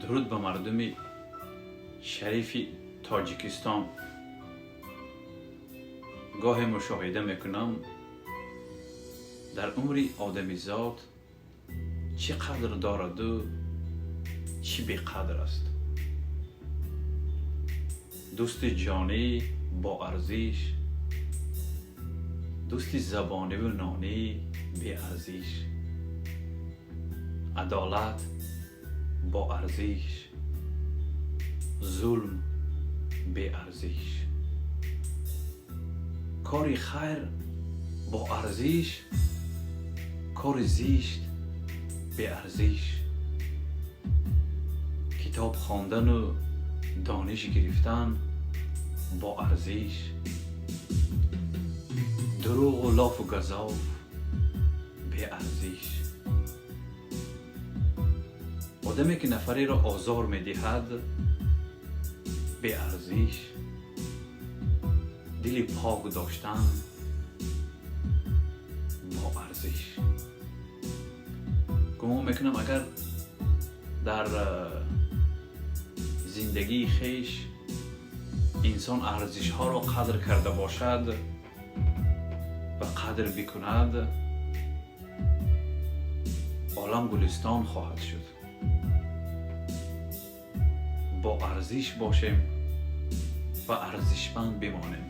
درود به مردم شریف تاجیکستان. گاهی مشاهده میکنم در عمر آدمیزاد چی قدر دارد و چی بیقدر است. دوست جانی با ارزش، دوست زبانی و نانی بی ارزش، عدالت با ارزش، ظلم بی ارزش، کار خیر با ارزش، کار زشت بی ارزش، کتاب خواندن و دانش گرفتن با ارزش، دروغ و لاف و گزاف بی ارزش. آدمی که نفری را آزار می دهد بی ارزش، دل پاک داشتن با ارزش. گمان میکنم اگر در زندگی خیش انسان ارزش ها را قدر کرده باشد و قدر بکند، عالم گلستان خواهد شد. با ارزش باشیم و ارزشمند بمانیم.